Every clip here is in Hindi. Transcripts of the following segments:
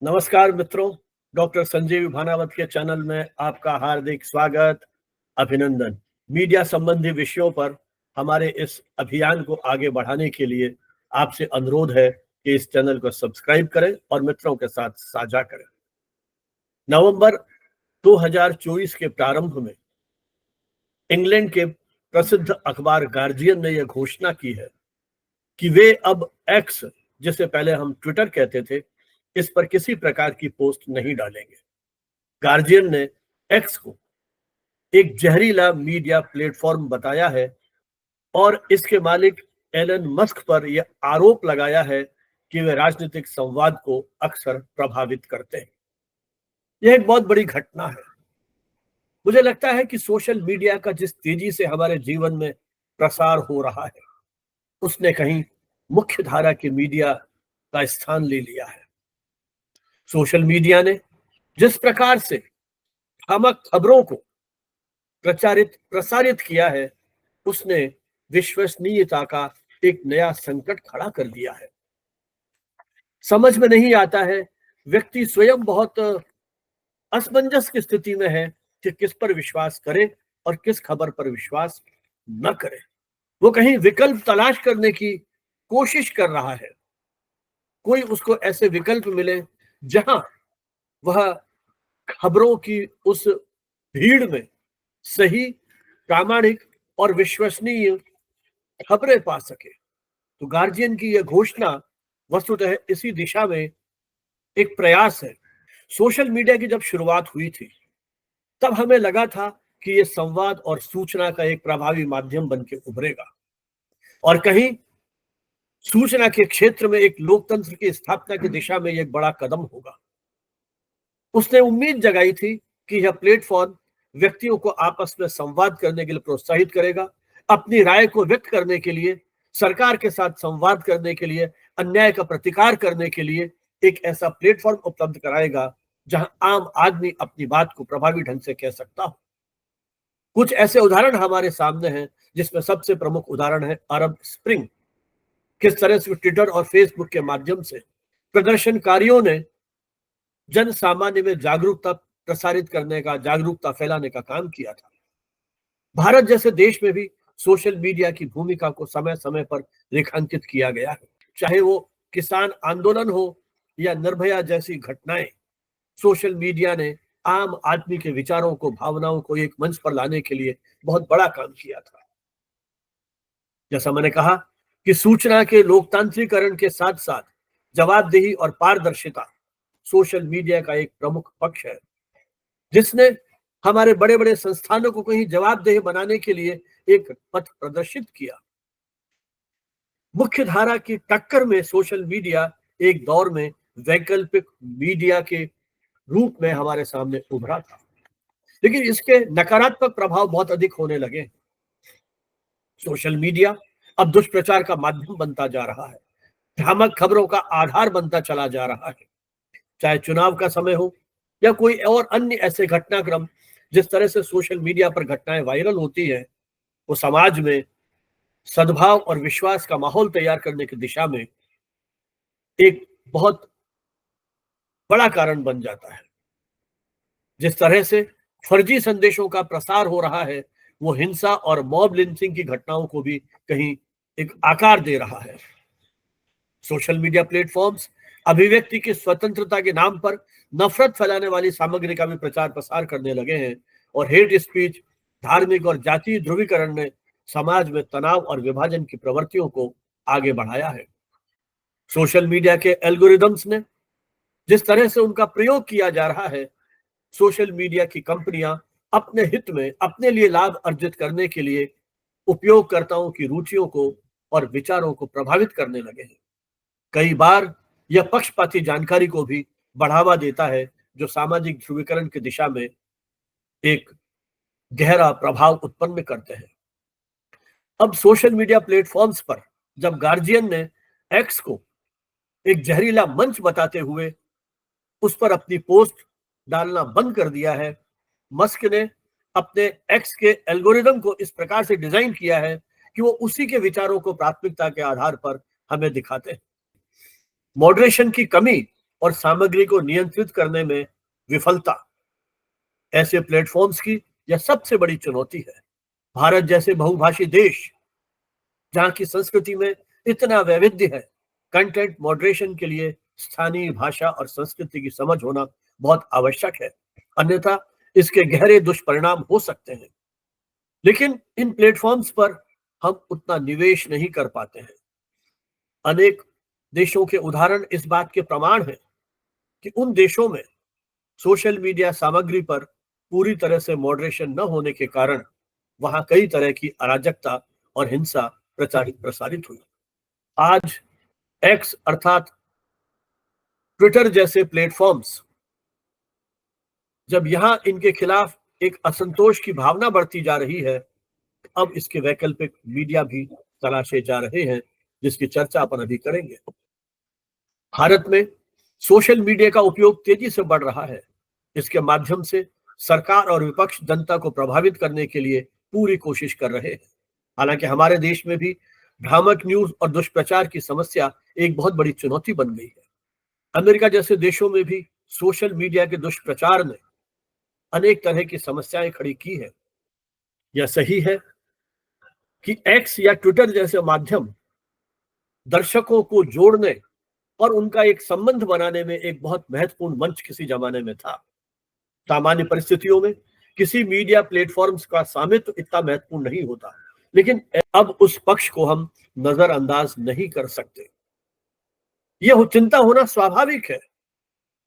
नमस्कार मित्रों, डॉक्टर संजीव भानावत के चैनल में आपका हार्दिक स्वागत, अभिनंदन। मीडिया संबंधी विषयों पर हमारे इस अभियान को आगे बढ़ाने के लिए आपसे अनुरोध है कि इस चैनल को सब्सक्राइब करें और मित्रों के साथ साझा करें। नवंबर 2024 के प्रारंभ में इंग्लैंड के प्रसिद्ध अखबार गार्जियन ने यह घोषणा की है कि वे अब एक्स, जिसे पहले हम ट्विटर कहते थे, इस पर किसी प्रकार की पोस्ट नहीं डालेंगे। गार्जियन ने एक्स को एक जहरीला मीडिया प्लेटफॉर्म बताया है और इसके मालिक एलन मस्क पर यह आरोप लगाया है कि वे राजनीतिक संवाद को अक्सर प्रभावित करते हैं। यह एक बहुत बड़ी घटना है। मुझे लगता है कि सोशल मीडिया का जिस तेजी से हमारे जीवन में प्रसार हो रहा है, उसने कहीं मुख्य धारा के मीडिया का स्थान ले लिया है। सोशल मीडिया ने जिस प्रकार से भ्रामक खबरों को प्रसारित किया है, उसने विश्वसनीयता का एक नया संकट खड़ा कर दिया है। समझ में नहीं आता है, व्यक्ति स्वयं बहुत असमंजस की स्थिति में है कि किस पर विश्वास करे और किस खबर पर विश्वास न करे। वो कहीं विकल्प तलाश करने की कोशिश कर रहा है, कोई उसको ऐसे विकल्प मिले जहां वह खबरों की उस भीड़ में सही, प्रामाणिक और विश्वसनीय खबरें पा सके। तो गार्जियन की यह घोषणा वस्तुतः इसी दिशा में एक प्रयास है। सोशल मीडिया की जब शुरुआत हुई थी, तब हमें लगा था कि यह संवाद और सूचना का एक प्रभावी माध्यम बन के उभरेगा और कहीं सूचना के क्षेत्र में एक लोकतंत्र की स्थापना की दिशा में एक बड़ा कदम होगा। उसने उम्मीद जगाई थी कि यह प्लेटफॉर्म व्यक्तियों को आपस में संवाद करने के लिए प्रोत्साहित करेगा, अपनी राय को व्यक्त करने के लिए, सरकार के साथ संवाद करने के लिए, अन्याय का प्रतिकार करने के लिए एक ऐसा प्लेटफॉर्म उपलब्ध कराएगा जहां आम आदमी अपनी बात को प्रभावी ढंग से कह सकता हो। कुछ ऐसे उदाहरण हमारे सामने हैं, जिसमें सबसे प्रमुख उदाहरण है अरब स्प्रिंग। किस तरह से ट्विटर और फेसबुक के माध्यम से प्रदर्शनकारियों ने जन सामान्य में जागरूकता प्रसारित करने का, जागरूकता फैलाने का काम किया था। भारत जैसे देश में भी सोशल मीडिया की भूमिका को समय समय पर रेखांकित किया गया है। चाहे वो किसान आंदोलन हो या निर्भया जैसी घटनाएं, सोशल मीडिया ने आम आदमी के विचारों को, भावनाओं को एक मंच पर लाने के लिए बहुत बड़ा काम किया था। जैसा मैंने कहा कि सूचना के लोकतांत्रिकरण के साथ साथ जवाबदेही और पारदर्शिता सोशल मीडिया का एक प्रमुख पक्ष है, जिसने हमारे बड़े बड़े संस्थानों को कहीं जवाबदेह बनाने के लिए एक पथ प्रदर्शित किया। मुख्य धारा की टक्कर में सोशल मीडिया एक दौर में वैकल्पिक मीडिया के रूप में हमारे सामने उभरा था, लेकिन इसके नकारात्मक प्रभाव बहुत अधिक होने लगे। सोशल मीडिया अब दुष्प्रचार का माध्यम बनता जा रहा है, भ्रामक खबरों का आधार बनता चला जा रहा है। चाहे चुनाव का समय हो या कोई और अन्य ऐसे घटनाक्रम, जिस तरह से सोशल मीडिया पर घटनाएं वायरल होती है, वो समाज में सद्भाव और विश्वास का माहौल तैयार करने की दिशा में एक बहुत बड़ा कारण बन जाता है। जिस तरह से फर्जी संदेशों का प्रसार हो रहा है, वो हिंसा और मॉब लिंचिंग की घटनाओं को भी कहीं एक आकार दे रहा है। सोशल मीडिया प्लेटफॉर्म्स अभिव्यक्ति की स्वतंत्रता के नाम पर नफरत फैलाने वाली सामग्री का भी प्रचार प्रसार करने लगे हैं और हेट स्पीच, धार्मिक और जातीय ध्रुवीकरण ने समाज में तनाव और विभाजन की प्रवृत्तियों को आगे बढ़ाया है। सोशल मीडिया के एल्गोरिदम्स ने जिस तरह से उनका प्रयोग किया जा रहा है, सोशल मीडिया की कंपनियां अपने हित में, अपने लिए लाभ अर्जित करने के लिए उपयोगकर्ताओं की रुचियों को और विचारों को प्रभावित करने लगे हैं। कई बार यह पक्षपाती जानकारी को भी बढ़ावा देता है, जो सामाजिक ध्रुवीकरण की दिशा में एक गहरा प्रभाव उत्पन्न करते हैं। अब सोशल मीडिया प्लेटफॉर्म्स पर जब गार्जियन ने एक्स को एक जहरीला मंच बताते हुए उस पर अपनी पोस्ट डालना बंद कर दिया है, मस्क ने अपने एक्स के एल्गोरिदम को इस प्रकार से डिजाइन किया है कि वो उसी के विचारों को प्राथमिकता के आधार पर हमें दिखाते हैं। मॉडरेशन की कमी और सामग्री को नियंत्रित करने में विफलता ऐसे प्लेटफॉर्म्स की यह सबसे बड़ी चुनौती है। भारत जैसे बहुभाषी देश, जहां की संस्कृति में इतना वैविध्य है, कंटेंट मॉडरेशन के लिए स्थानीय भाषा और संस्कृति की समझ होना बहुत आवश्यक है, अन्यथा इसके गहरे दुष्परिणाम हो सकते हैं। लेकिन इन प्लेटफॉर्म्स पर हम उतना निवेश नहीं कर पाते हैं। अनेक देशों के उदाहरण इस बात के प्रमाण हैं कि उन देशों में सोशल मीडिया सामग्री पर पूरी तरह से मॉडरेशन न होने के कारण वहां कई तरह की अराजकता और हिंसा प्रचारित प्रसारित हुई। आज एक्स अर्थात ट्विटर जैसे प्लेटफॉर्म्स, जब यहां इनके खिलाफ एक असंतोष की भावना बढ़ती जा रही है, अब इसके वैकल्पिक मीडिया भी तलाशे जा रहे हैं, जिसकी चर्चा अपन अभी करेंगे। भारत में सोशल मीडिया का उपयोग तेजी से बढ़ रहा है। इसके माध्यम से सरकार और विपक्ष जनता को प्रभावित करने के लिए पूरी कोशिश कर रहे हैं। हालांकि हमारे देश में भी भ्रामक न्यूज और दुष्प्रचार की समस्या एक बहुत बड़ी चुनौती बन गई है। अमेरिका जैसे देशों में भी सोशल मीडिया के दुष्प्रचार ने अनेक तरह की समस्याएं खड़ी की है। यह सही है कि एक्स या ट्विटर जैसे माध्यम दर्शकों को जोड़ने और उनका एक संबंध बनाने में एक बहुत महत्वपूर्ण मंच किसी जमाने में था। सामान्य परिस्थितियों में किसी मीडिया प्लेटफॉर्म्स का स्वामित्व इतना महत्वपूर्ण नहीं होता, लेकिन अब उस पक्ष को हम नजरअंदाज नहीं कर सकते। यह चिंता होना स्वाभाविक है।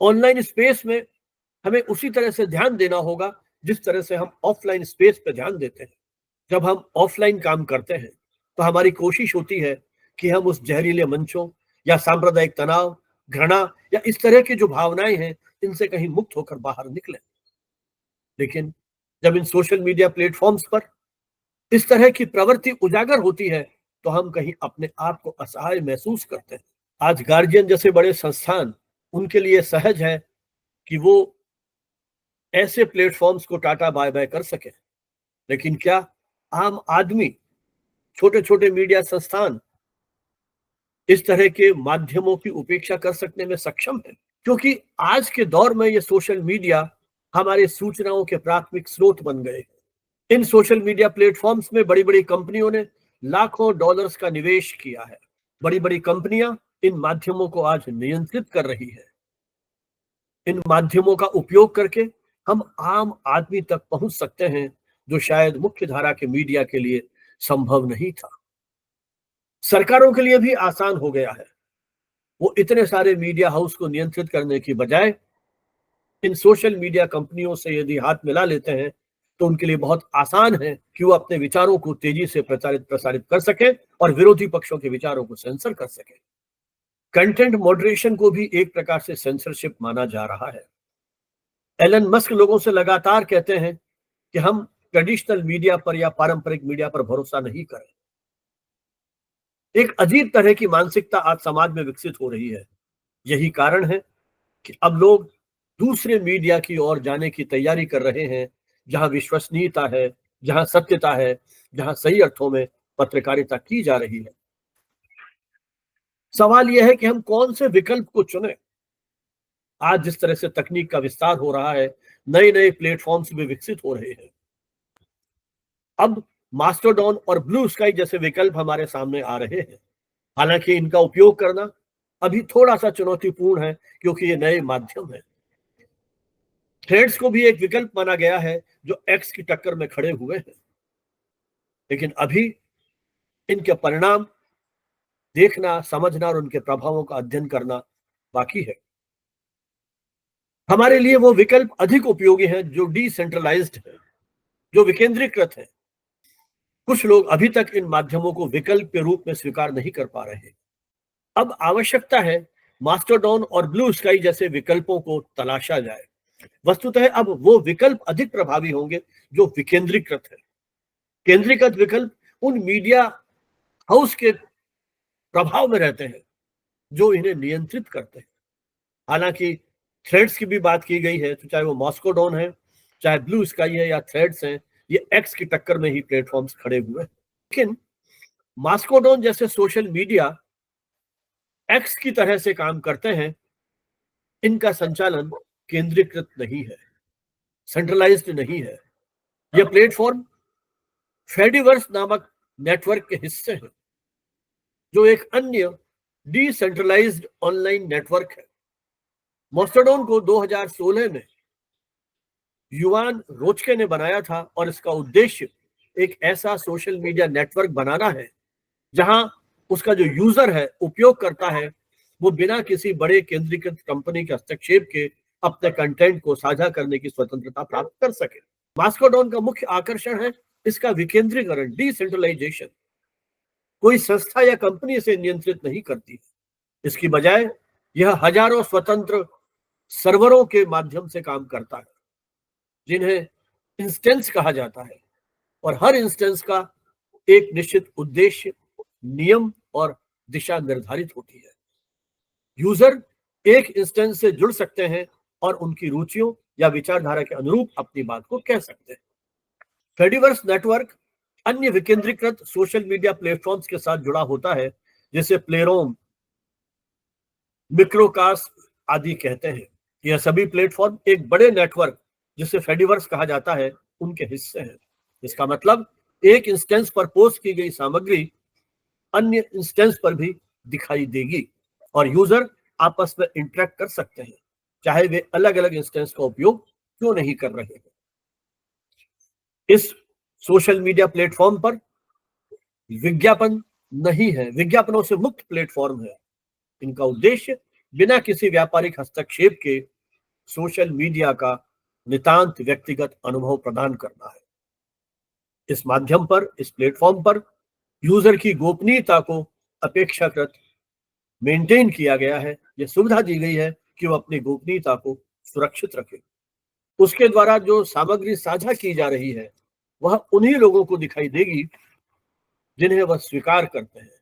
ऑनलाइन स्पेस में हमें उसी तरह से ध्यान देना होगा जिस तरह से हम ऑफलाइन स्पेस पर ध्यान देते हैं। जब हम ऑफलाइन काम करते हैं तो हमारी कोशिश होती है कि हम उस जहरीले मंचों या सांप्रदायिक तनाव, घृणा या इस तरह की जो भावनाएं हैं, इनसे कहीं मुक्त होकर बाहर निकलें। लेकिन जब इन सोशल मीडिया प्लेटफॉर्म्स पर इस तरह की प्रवृत्ति उजागर होती है तो हम कहीं अपने आप को असहाय महसूस करते हैं। आज गार्जियन जैसे बड़े संस्थान, उनके लिए सहज है कि वो ऐसे प्लेटफॉर्म्स को टाटा बाय बाय कर सके, लेकिन क्या आम आदमी, छोटे छोटे मीडिया संस्थान इस तरह के माध्यमों की उपेक्षा कर सकने में सक्षम है? क्योंकि आज के दौर में ये सोशल मीडिया हमारे सूचनाओं के प्राथमिक स्रोत बन गए हैं। इन सोशल मीडिया प्लेटफॉर्म्स में बड़ी बड़ी कंपनियों ने लाखों डॉलर्स का निवेश किया है। बड़ी बड़ी कंपनियां इन माध्यमों को आज नियंत्रित कर रही है। इन माध्यमों का उपयोग करके हम आम आदमी तक पहुंच सकते हैं, जो शायद मुख्य धारा के मीडिया के लिए संभव नहीं था। सरकारों के लिए भी आसान हो गया है। वो इतने सारे मीडिया हाउस को नियंत्रित करने की बजाय इन सोशल मीडिया कंपनियों से यदि हाथ मिला लेते हैं तो उनके लिए बहुत आसान है कि वो अपने विचारों को तेजी से प्रसारित कर सके और विरोधी पक्षों के विचारों को सेंसर कर सके। कंटेंट मॉडरेशन को भी एक प्रकार से सेंसरशिप माना जा रहा है। एलन मस्क लोगों से लगातार कहते हैं कि हम ट्रेडिशनल मीडिया पर या पारंपरिक मीडिया पर भरोसा नहीं करें। एक अजीब तरह की मानसिकता आज समाज में विकसित हो रही है। यही कारण है कि अब लोग दूसरे मीडिया की ओर जाने की तैयारी कर रहे हैं, जहां विश्वसनीयता है, जहां सत्यता है, जहां सही अर्थों में पत्रकारिता की जा रही है। सवाल यह है कि हम कौन से विकल्प को चुने। आज जिस तरह से तकनीक का विस्तार हो रहा है, नए नए प्लेटफॉर्म्स भी विकसित हो रहे हैं। अब मास्टरडॉन और ब्लू स्काई जैसे विकल्प हमारे सामने आ रहे हैं। हालांकि इनका उपयोग करना अभी थोड़ा सा चुनौतीपूर्ण है, क्योंकि ये नए माध्यम है। थ्रेड्स को भी एक विकल्प माना गया है, जो एक्स की टक्कर में खड़े हुए हैं, लेकिन अभी इनके परिणाम देखना, समझना और उनके प्रभावों का अध्ययन करना बाकी है। हमारे लिए वो विकल्प अधिक उपयोगी हैं जो डिसेंट्रलाइज्ड है, जो विकेंद्रीकृत है। कुछ लोग अभी तक इन माध्यमों को विकल्प के रूप में स्वीकार नहीं कर पा रहे। अब आवश्यकता है मास्टरडॉन और ब्लू स्काई जैसे विकल्पों को तलाशा जाए। वस्तुतः अब वो विकल्प अधिक प्रभावी होंगे जो विकेंद्रीकृत है। केंद्रीकृत विकल्प उन मीडिया हाउस के प्रभाव में रहते हैं जो इन्हें नियंत्रित करते हैं। हालांकि थ्रेड्स की भी बात की गई है, तो चाहे वो मॉस्कोडॉन है, चाहे ब्लू स्काई है या थ्रेड्स हैं, ये एक्स की टक्कर में ही प्लेटफॉर्म्स खड़े हुए हैं। लेकिन मास्कोडॉन जैसे सोशल मीडिया एक्स की तरह से काम करते हैं, इनका संचालन केंद्रीकृत नहीं है, सेंट्रलाइज्ड नहीं है। यह प्लेटफॉर्म फेडिवर्स नामक नेटवर्क के हिस्से हैं, जो एक अन्य डिसेंट्रलाइज्ड ऑनलाइन नेटवर्क है। मास्टरडॉन को 2016 में युवान रोचके ने बनाया था और इसका उद्देश्य एक ऐसा सोशल मीडिया नेटवर्क बनाना है जहां उसका जो यूजर है, उपयोग करता है, वो बिना किसी बड़े केंद्रीकृत कंपनी के हस्तक्षेप के अपने कंटेंट को साझा करने की स्वतंत्रता प्राप्त कर सके। मास्टरडॉन का मुख्य आकर्षण है इसका विकेंद्रीकरण, डिसेंट्रलाइजेशन। कोई संस्था या कंपनी इसे नियंत्रित नहीं करती। इसकी बजाय यह हजारों स्वतंत्र सर्वरों के माध्यम से काम करता है, जिन्हें इंस्टेंस कहा जाता है, और हर इंस्टेंस का एक निश्चित उद्देश्य, नियम और दिशा निर्धारित होती है। यूजर एक इंस्टेंस से जुड़ सकते हैं और उनकी रुचियों या विचारधारा के अनुरूप अपनी बात को कह सकते हैं। फेडिवर्स नेटवर्क अन्य विकेंद्रीकृत सोशल मीडिया प्लेटफॉर्म्स के साथ जुड़ा होता है, जैसे प्लेरोम, मिक्रोकास्ट आदि कहते हैं। यह सभी प्लेटफॉर्म एक बड़े नेटवर्क, जिसे फेडिवर्स कहा जाता है, उनके हिस्से हैं। इसका मतलब एक इंस्टेंस पर पोस्ट की गई सामग्री अन्य इंस्टेंस पर भी दिखाई देगी और यूजर आपस में इंटरेक्ट कर सकते हैं, चाहे वे अलग अलग इंस्टेंस का उपयोग क्यों नहीं कर रहे हैं। इस सोशल मीडिया प्लेटफॉर्म पर विज्ञापन नहीं है, विज्ञापनों से मुक्त प्लेटफॉर्म है। इनका उद्देश्य बिना किसी व्यापारिक हस्तक्षेप के सोशल मीडिया का नितांत व्यक्तिगत अनुभव प्रदान करना है। इस माध्यम पर, इस प्लेटफॉर्म पर यूजर की गोपनीयता को अपेक्षाकृत मेंटेन किया गया है। यह सुविधा दी गई है कि वो अपनी गोपनीयता को सुरक्षित रखे। उसके द्वारा जो सामग्री साझा की जा रही है वह उन्हीं लोगों को दिखाई देगी जिन्हें वह स्वीकार करते हैं,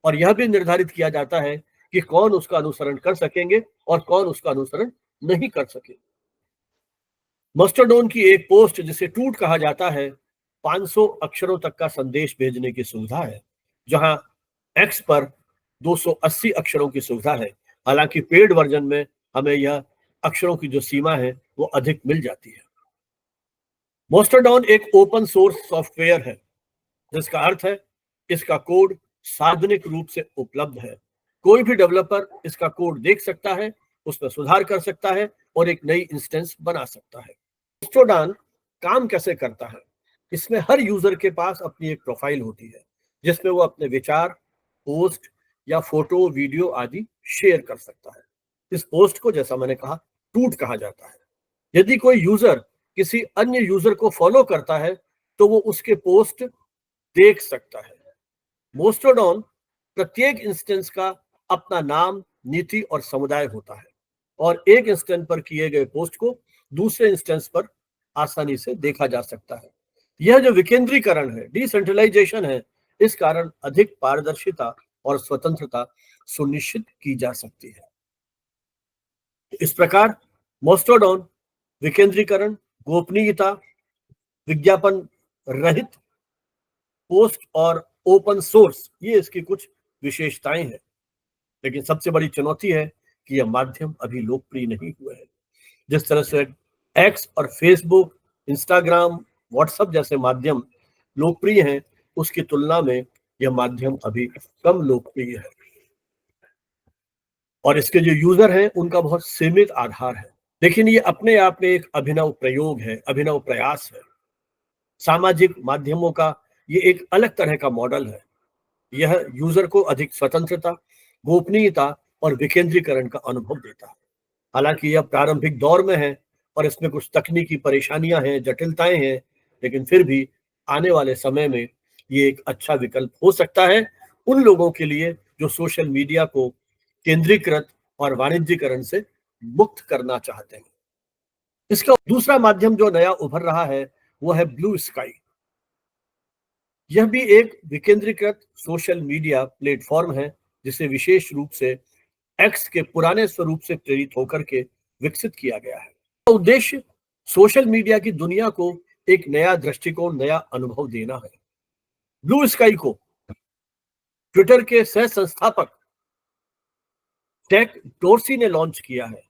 और यह भी निर्धारित किया जाता है कि कौन उसका अनुसरण कर सकेंगे और कौन उसका अनुसरण नहीं कर सके। मास्टरडॉन की एक पोस्ट, जिसे टूट कहा जाता है, 500 अक्षरों तक का संदेश भेजने की सुविधा है, जहां एक्स पर 280 अक्षरों की सुविधा है। हालांकि पेड वर्जन में हमें यह अक्षरों की जो सीमा है वो अधिक मिल जाती है। मास्टरडॉन एक ओपन सोर्स सॉफ्टवेयर है, जिसका अर्थ है इसका कोड सार्वजनिक रूप से उपलब्ध है। कोई भी डेवलपर इसका कोड देख सकता है, उसमें सुधार कर सकता है और एक नई इंस्टेंस बना सकता है। मास्टरडॉन काम कैसे करता है? इसमें हर यूजर के पास अपनी एक प्रोफाइल होती है, जिसमें वो अपने विचार, पोस्ट या फोटो, वीडियो आदि शेयर कर सकता है। इस पोस्ट को, जैसा मैंने कहा, टूट कहा जाता है। यदि कोई यूजर किसी अन्य यूजर को फॉलो करता है तो वो उसके पोस्ट देख सकता है। मास्टरडॉन प्रत्येक इंस्टेंस का अपना नाम, नीति और समुदाय होता है, और एक इंस्टेंस पर किए गए पोस्ट को दूसरे इंस्टेंस पर आसानी से देखा जा सकता है। यह जो विकेंद्रीकरण है, डिसेंट्रलाइजेशन है, इस कारण अधिक पारदर्शिता और स्वतंत्रता सुनिश्चित की जा सकती है। इस प्रकार मास्टरडॉन विकेंद्रीकरण, गोपनीयता, विज्ञापन रहित पोस्ट और ओपन सोर्स, ये इसकी कुछ विशेषताएं हैं। लेकिन सबसे बड़ी चुनौती है कि यह माध्यम अभी लोकप्रिय नहीं हुए हैं। जिस तरह से एक्स और फेसबुक, इंस्टाग्राम, व्हाट्सएप जैसे माध्यम लोकप्रिय हैं, उसकी तुलना में यह माध्यम अभी कम लोकप्रिय है, और इसके जो यूजर हैं उनका बहुत सीमित आधार है। लेकिन ये अपने आप में एक अभिनव प्रयोग है, अभिनव प्रयास है। सामाजिक माध्यमों का ये एक अलग तरह का मॉडल है। यह यूजर को अधिक स्वतंत्रता, गोपनीयता और विकेंद्रीकरण का अनुभव देता है। हालांकि यह प्रारंभिक दौर में है और इसमें कुछ तकनीकी परेशानियां हैं, जटिलताएं हैं, लेकिन फिर भी आने वाले समय में ये एक अच्छा विकल्प हो सकता है उन लोगों के लिए जो सोशल मीडिया को केंद्रीकृत और वाणिज्यीकरण से मुक्त करना चाहते हैं। इसका दूसरा माध्यम जो नया उभर रहा है वो है ब्लू स्काई। यह भी एक विकेंद्रीकृत सोशल मीडिया प्लेटफॉर्म है, जिसे विशेष रूप से एक्स के पुराने स्वरूप से प्रेरित होकर के विकसित किया गया है। उद्देश्य सोशल मीडिया की दुनिया को एक नया दृष्टिकोण, नया अनुभव देना है। ब्लू स्काई को ट्विटर के सह संस्थापक टेक डोर्सी ने लॉन्च किया है।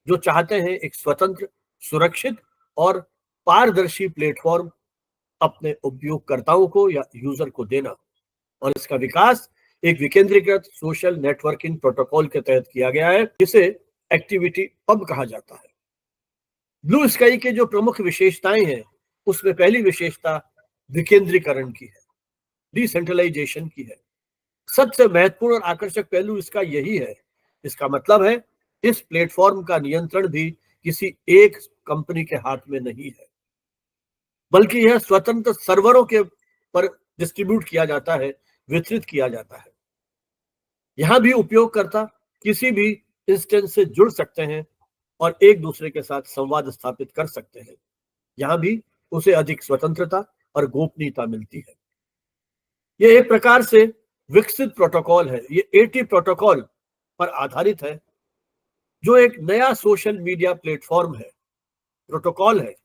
जो चाहते हैं एक स्वतंत्र, सुरक्षित और पारदर्शी प्लेटफॉर्म अपने उपयोगकर्ताओं को या यूजर को देना। और इसका विकास एक विकेंद्रीकृत सोशल नेटवर्किंग प्रोटोकॉल के तहत किया गया है, जिसे एक्टिविटी पब कहा जाता है। ब्लू स्काई के जो प्रमुख विशेषताएं हैं, उसमें पहली विशेषता विकेंद्रीकरण की है, डिसेंट्रलाइजेशन की है। सबसे महत्वपूर्ण और आकर्षक पहलू इसका यही है। इसका मतलब है इस प्लेटफॉर्म का नियंत्रण भी किसी एक कंपनी के हाथ में नहीं है, बल्कि यह स्वतंत्र सर्वरों के पर डिस्ट्रीब्यूट किया जाता है, वितरित किया जाता है। यहां भी उपयोगकर्ता किसी भी इंस्टेंस से जुड़ सकते हैं और एक दूसरे के साथ संवाद स्थापित कर सकते हैं। यहां भी उसे अधिक स्वतंत्रता और गोपनीयता मिलती है। यह एक प्रकार से विकसित प्रोटोकॉल है। ये एटी प्रोटोकॉल पर आधारित है, जो एक नया सोशल मीडिया प्लेटफॉर्म है, प्रोटोकॉल है।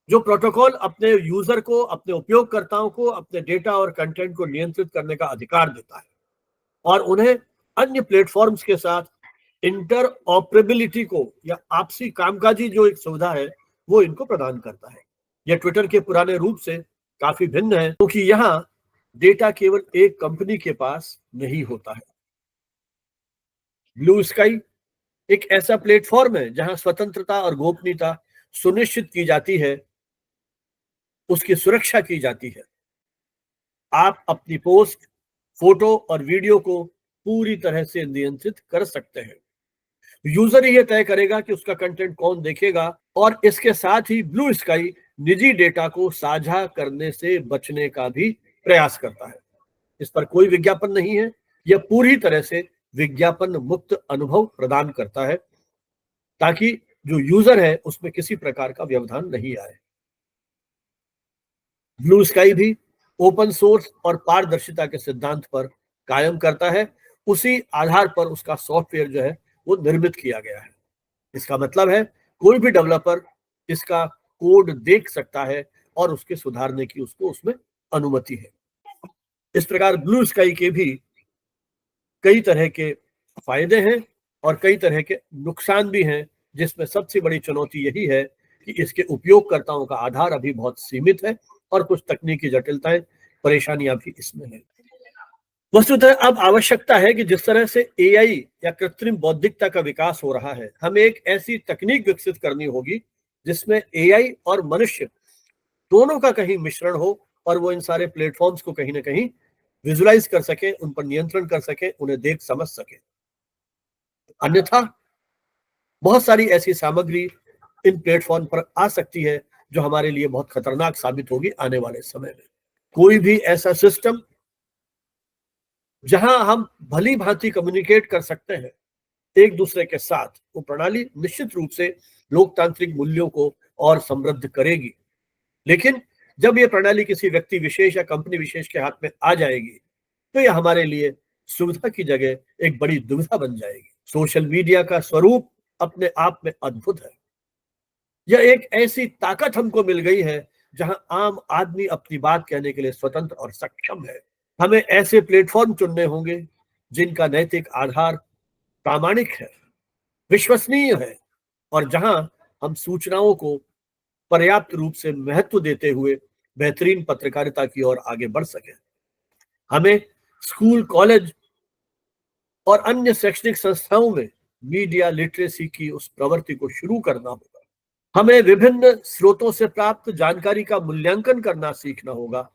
जो प्रोटोकॉल अपने यूजर को, अपने उपयोगकर्ताओं को अपने डेटा और कंटेंट को नियंत्रित करने का अधिकार देता है और उन्हें अन्य प्लेटफॉर्म्स के साथ इंटर ऑपरेबिलिटी को या आपसी कामकाजी जो एक सुविधा है, वो इनको प्रदान करता है। यह ट्विटर के पुराने रूप से काफी भिन्न है, क्योंकि यहाँ डेटा केवल एक कंपनी के पास नहीं होता है। ब्लू स्काई एक ऐसा प्लेटफॉर्म है जहां स्वतंत्रता और गोपनीयता सुनिश्चित की जाती है, उसकी सुरक्षा की जाती है। आप अपनी पोस्ट, फोटो और वीडियो को पूरी तरह से नियंत्रित कर सकते हैं। यूजर ही यह तय करेगा कि उसका कंटेंट कौन देखेगा, और इसके साथ ही ब्लू स्काई निजी डेटा को साझा करने से बचने का भी प्रयास करता है। इस पर कोई विज्ञापन नहीं है। यह पूरी तरह से विज्ञापन मुक्त अनुभव प्रदान करता है, ताकि जो यूजर है उसमें किसी प्रकार का व्यवधान नहीं आए। ब्लू स्काई भी ओपन सोर्स और पारदर्शिता के सिद्धांत पर कायम करता है। उसी आधार पर उसका सॉफ्टवेयर जो है वो निर्मित किया गया है। इसका मतलब है कोई भी डेवलपर इसका कोड देख सकता है और उसके सुधारने की उसको उसमें अनुमति है। इस प्रकार ब्लू स्काई के भी कई तरह के फायदे हैं और कई तरह के नुकसान भी हैं, जिसमें सबसे बड़ी चुनौती यही है कि इसके उपयोगकर्ताओं का आधार अभी बहुत सीमित है और कुछ तकनीकी जटिलताएं, परेशानियां भी इसमें हैं। वस्तुतः अब आवश्यकता है कि जिस तरह से एआई या कृत्रिम बौद्धिकता का विकास हो रहा है, हमें एक ऐसी तकनीक विकसित करनी होगी जिसमें एआई और मनुष्य दोनों का कहीं मिश्रण हो और वो इन सारे प्लेटफॉर्म्स को कहीं ना कहीं विजुलाइज कर सके, उन पर नियंत्रण कर सके, उन्हें देख समझ सके। अन्यथा बहुत सारी ऐसी सामग्री इन प्लेटफॉर्म पर आ सकती है जो हमारे लिए बहुत खतरनाक साबित होगी आने वाले समय में। कोई भी ऐसा सिस्टम जहां हम भली भांति कम्युनिकेट कर सकते हैं एक दूसरे के साथ, वो प्रणाली निश्चित रूप से लोकतांत्रिक मूल्यों को और समृद्ध करेगी। लेकिन जब ये प्रणाली किसी व्यक्ति विशेष या कंपनी विशेष के हाथ में आ जाएगी, तो यह हमारे लिए सुविधा की जगह एक बड़ी दुविधा बन जाएगी। सोशल मीडिया का स्वरूप अपने आप में अद्भुत है। यह एक ऐसी ताकत हमको मिल गई है जहां आम आदमी अपनी बात कहने के लिए स्वतंत्र और सक्षम है। हमें ऐसे प्लेटफॉर्म चुनने होंगे जिनका नैतिक आधार प्रामाणिक है, विश्वसनीय है और जहां हम सूचनाओं को पर्याप्त रूप से महत्व देते हुए बेहतरीन पत्रकारिता की ओर आगे बढ़ सके। हमें स्कूल, कॉलेज और अन्य शैक्षणिक संस्थाओं में मीडिया लिटरेसी की उस प्रवृत्ति को शुरू करना होगा। हमें विभिन्न स्रोतों से प्राप्त जानकारी का मूल्यांकन करना सीखना होगा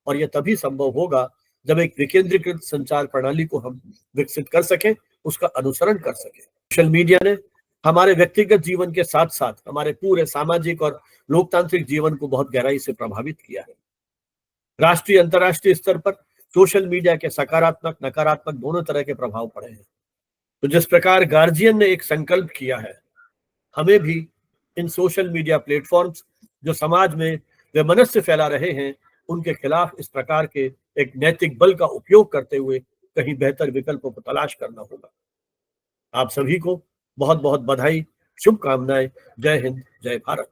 और यह तभी संभव होगा जब एक विकेंद्रीकृत संचार प्रणाली को हम विकसित कर सकें, उसका अनुसरण कर सकें। सोशल मीडिया ने हमारे व्यक्तिगत जीवन के साथ साथ हमारे पूरे सामाजिक और लोकतांत्रिक जीवन को बहुत गहराई से प्रभावित किया है। राष्ट्रीय अंतर्राष्ट्रीय स्तर पर सोशल मीडिया के सकारात्मक, नकारात्मक दोनों तरह के प्रभाव पड़े हैं। तो जिस प्रकार गार्जियन ने एक संकल्प किया है, हमें भी इन सोशल मीडिया प्लेटफॉर्म्स जो समाज में वैमनस्य फैला रहे हैं, उनके खिलाफ इस प्रकार के एक नैतिक बल का उपयोग करते हुए कहीं बेहतर विकल्पों को तलाश करना होगा। आप सभी को बहुत बहुत बधाई, शुभकामनाएं। जय हिंद, जय भारत।